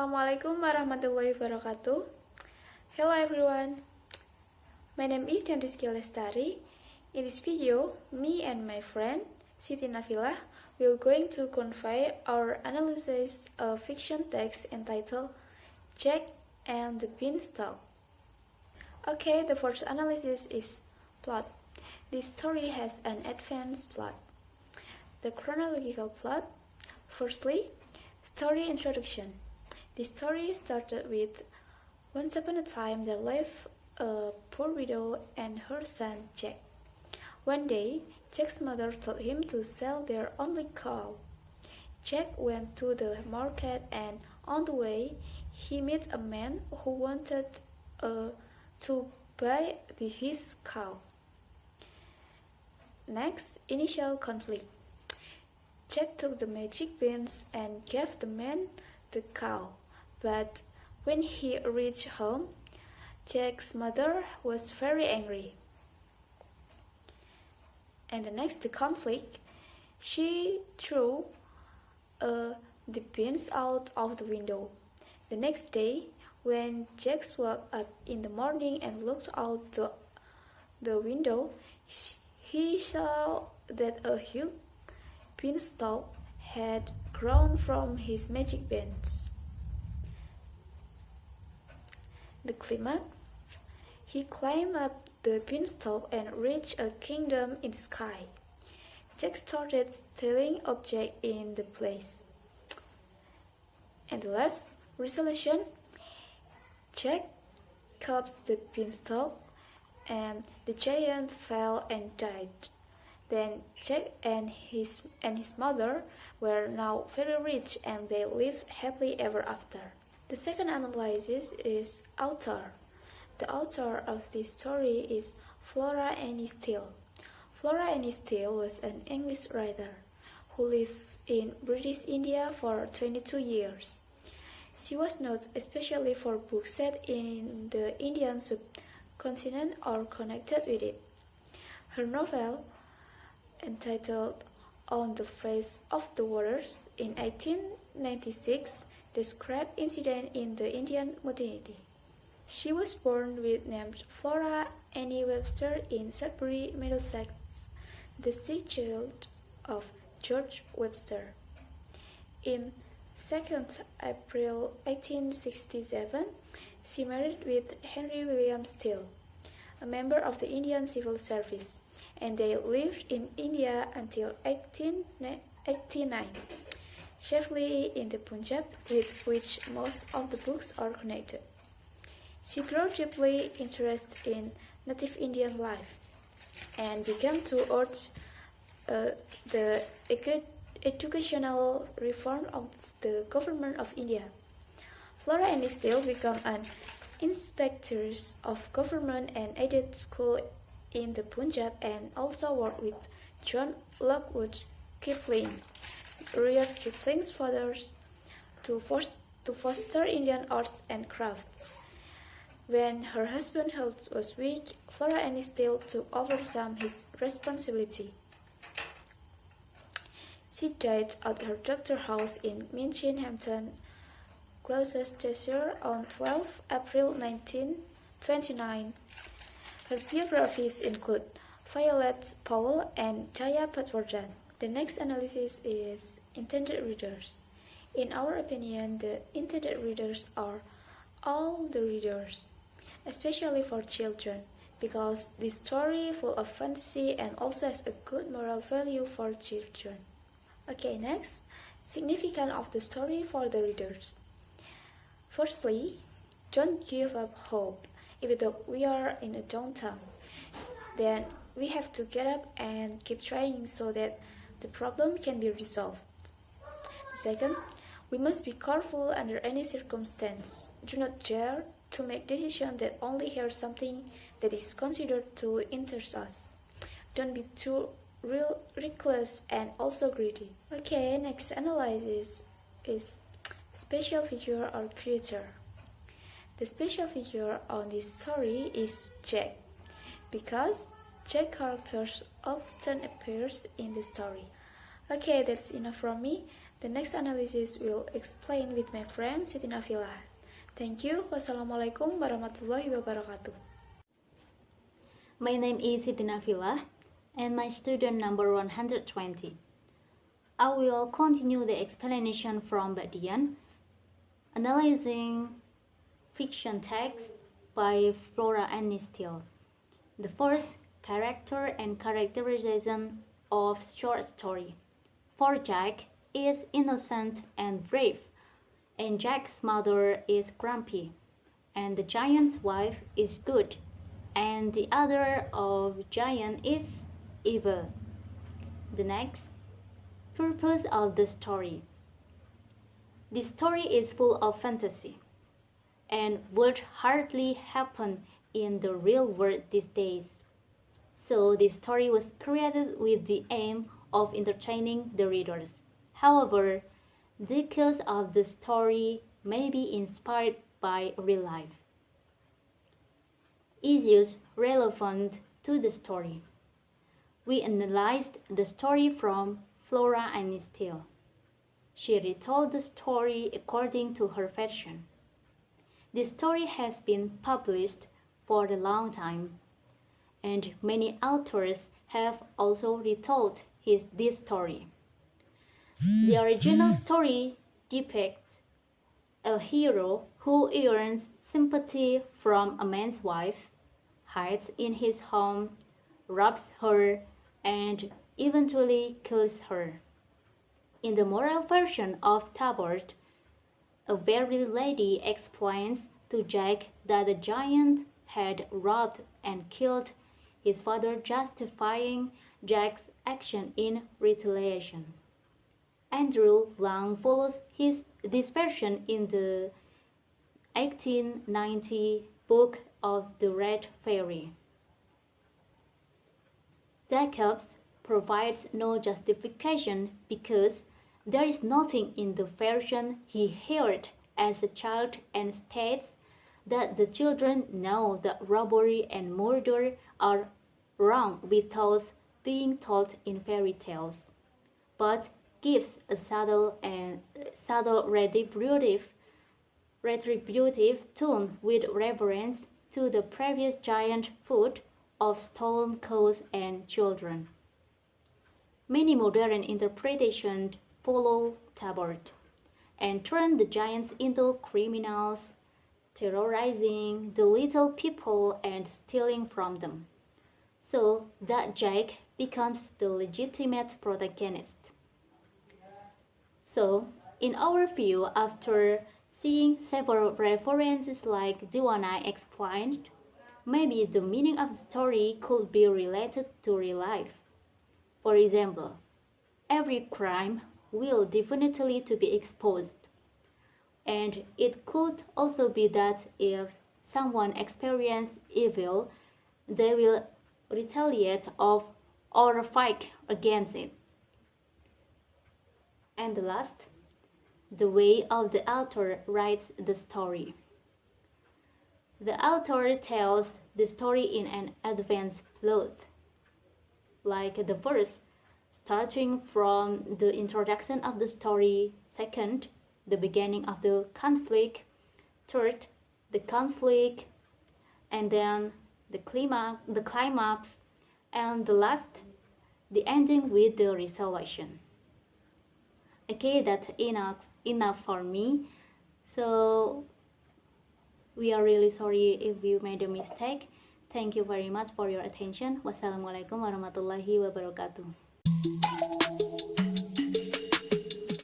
Assalamualaikum warahmatullahi wabarakatuh. Hello everyone. My name is Rizky Lestari. In this video, me and my friend Siti Nafilah will going to convey our analysis of fiction text entitled Jack and the Beanstalk. Okay, the first analysis is plot. This story has an advanced plot. The chronological plot. Firstly, story introduction. The story started with once upon a time there lived a poor widow and her son Jack. One day, Jack's mother told him to sell their only cow. Jack went to the market and on the way, he met a man who wanted to buy his cow. Next, initial conflict. Jack took the magic beans and gave the man the cow, but when he reached home, Jack's mother was very angry. And the next conflict, she threw the beans out of the window. The next day, when Jack woke up in the morning and looked out the window, he saw that a huge beanstalk had grown from his magic beans. The climax, he climbed up the beanstalk and reached a kingdom in the sky. Jack started stealing objects in the place. And the last resolution, Jack cupped the beanstalk and the giant fell and died. Then Jack and his mother were now very rich and they lived happily ever after. The second analysis is author. The author of this story is Flora Annie Steel. Flora Annie Steel was an English writer who lived in British India for 22 years. She was known especially for books set in the Indian subcontinent or connected with it. Her novel, entitled On the Face of the Waters in 1896, described incidents in the Indian Mutiny. She was born with named Flora Annie Webster in Sudbury, Middlesex, the sixth child of George Webster. In 2nd April 1867, she married with Henry William Steele, a member of the Indian Civil Service, and they lived in India until 1889, chiefly in the Punjab, with which most of the books are connected. She grew deeply interested in native Indian life and began to urge the educational reform of the government of India. Flora Annie Steel became an inspectress of government and aided school in the Punjab and also worked with John Lockwood Kipling, Rudyard Kipling's father, to foster Indian arts and crafts. When her husband's health was weak, Flora Annie Steel took over some of his responsibility. She died at her doctor's house in Minchin Hampton, Gloucestershire on 12 April 1929. Her biographies include Violet Powell and Jaya Patwardhan. The next analysis is intended readers. In our opinion, the intended readers are all the readers, especially for children, because this story is full of fantasy and also has a good moral value for children. Okay, next, significance of the story for the readers. Firstly, don't give up hope. Even though we are in a downtown, then we have to get up and keep trying so that the problem can be resolved. Second, we must be careful under any circumstance. Do not dare to make decisions that only hear something that is considered to interest us. Don't be too reckless and also greedy. Okay, next analysis is special figure or creature. The special figure on this story is Jack, because Jack characters often appears in the story. Okay, that's enough from me. The next analysis will explain with my friend Siti Nafila. Thank you. Wassalamualaikum warahmatullahi wabarakatuh. My name is Siti Nafila and my student number 120. I will continue the explanation from Badian, analyzing fiction text by Flora and Steele. The first, character and characterization of short story. For Jack is innocent and brave, and Jack's mother is grumpy, and the giant's wife is good, and the other of giant is evil. The next, purpose of the story. The story is full of fantasy and would hardly happen in the real world these days. So the story was created with the aim of entertaining the readers. However, details of the story may be inspired by real life. Issues relevant to the story. We analyzed the story from Flora and Steele. She retold the story according to her fashion. The story has been published for a long time, and many authors have also retold this story. The original story depicts a hero who earns sympathy from a man's wife, hides in his home, robs her, and eventually kills her. In the moral version of Tabard, a very lady explains to Jack that the giant had robbed and killed his father, justifying Jack's action in retaliation. Andrew Lang follows this version in the 1890 book of the Red Fairy. Jacobs provides no justification because there is nothing in the version he heard as a child and states that the children know that robbery and murder are wrong without being told in fairy tales, but gives a subtle retributive tone with reference to the previous giant food of stolen cows and children. Many modern interpretations follow Tabard and turn the giants into criminals, terrorizing the little people and stealing from them, so that Jack becomes the legitimate protagonist. So, in our view, after seeing several references like the one I explained, maybe the meaning of the story could be related to real life. For example, every crime will definitely to be exposed. And it could also be that if someone experiences evil, they will retaliate of or fight against it. And the last, the way of the author writes the story. The author tells the story in an advanced plot, like the verse, starting from the introduction of the story, second, the beginning of the conflict, third, the conflict, and then the climax, and the last, the ending with the resolution. Okay, that's enough for me. So we are really sorry if you made a mistake. Thank you very much for your attention. Wassalamualaikum warahmatullahi wabarakatuh.